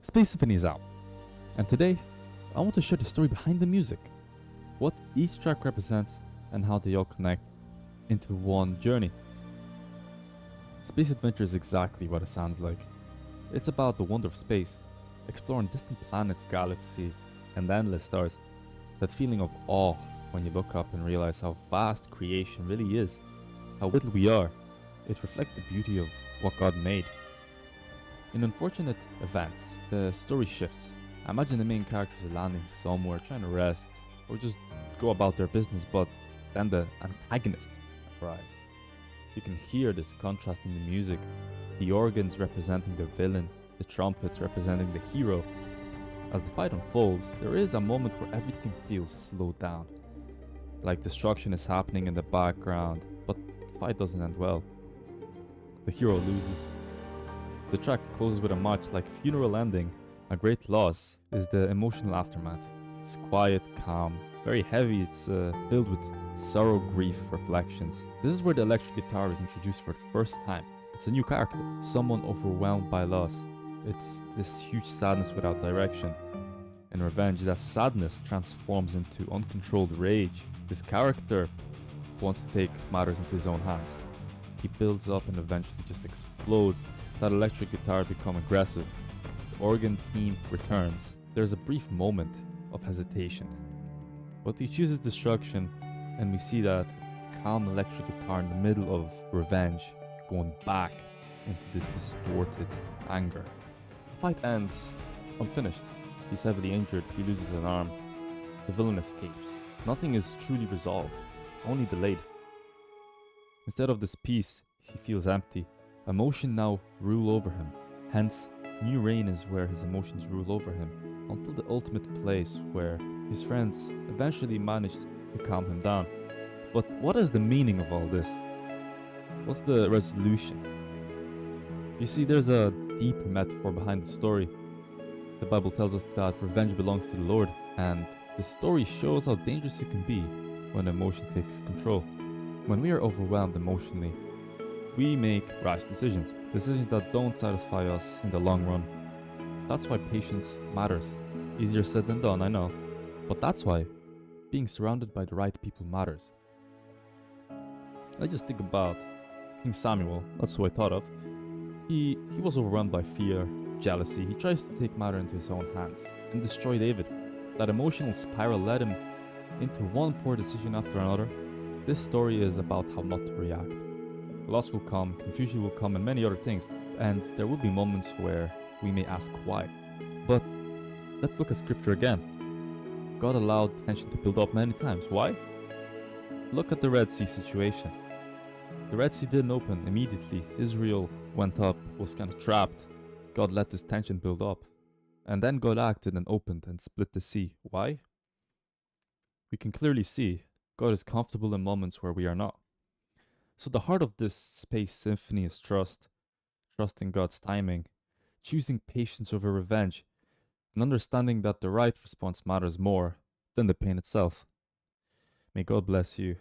Space Symphony is out, and today I want to share the story behind the music, what each track represents, and how they all connect into one journey. Space adventure is exactly what it sounds like. It's about the wonder of space, exploring distant planets, galaxy, and endless stars. That feeling of awe when you look up and realize how vast creation really is, how little we are. It reflects the beauty of what God made. In unfortunate events, the story shifts. Imagine the main characters are landing somewhere, trying to rest, or just go about their business, but then the antagonist arrives. You can hear this contrast in the music, the organs representing the villain, the trumpets representing the hero. As the fight unfolds, there is a moment where everything feels slowed down. Like destruction is happening in the background, but the fight doesn't end well. The hero loses. The track closes with a much like funeral ending. A great loss is the emotional aftermath. It's quiet, calm, very heavy. It's filled with sorrow, grief, reflections. This is where the electric guitar is introduced for the first time. It's a new character, someone overwhelmed by loss. It's this huge sadness without direction. In Revenge, that sadness transforms into uncontrolled rage. This character wants to take matters into his own hands. He builds up and eventually just explodes. That electric guitar becomes aggressive. The organ theme returns. There's a brief moment of hesitation, but he chooses destruction, and we see that calm electric guitar in the middle of Revenge going back into this distorted anger. The fight ends unfinished. He's heavily injured, he loses an arm. The villain escapes. Nothing is truly resolved, only delayed. Instead of this peace, he feels empty. Emotion now rule over him. Hence, New Reign is where his emotions rule over him, until the ultimate place where his friends eventually manage to calm him down. But what is the meaning of all this? What's the resolution? You see, there's a deeper metaphor behind the story. The Bible tells us that revenge belongs to the Lord, and the story shows how dangerous it can be when emotion takes control. When we are overwhelmed emotionally, we make rash decisions that don't satisfy us in the long run. That's why patience matters. Easier said than done, I know, but that's why being surrounded by the right people matters. I just think about King Samuel, that's who I thought of. He was overwhelmed by fear, jealousy. He tries to take matter into his own hands and destroy David. That emotional spiral led him into one poor decision after another. This story is about how not to react. Loss will come, confusion will come, and many other things, and there will be moments where we may ask why. But let's look at scripture again. God allowed tension to build up many times. Why? Look at the Red Sea situation. The Red Sea didn't open immediately. Israel went up, was kind of trapped. God let this tension build up. And then God acted and opened and split the sea. Why? We can clearly see God is comfortable in moments where we are not. So the heart of this Space Symphony is trust. Trusting God's timing. Choosing patience over revenge. And understanding that the right response matters more than the pain itself. May God bless you.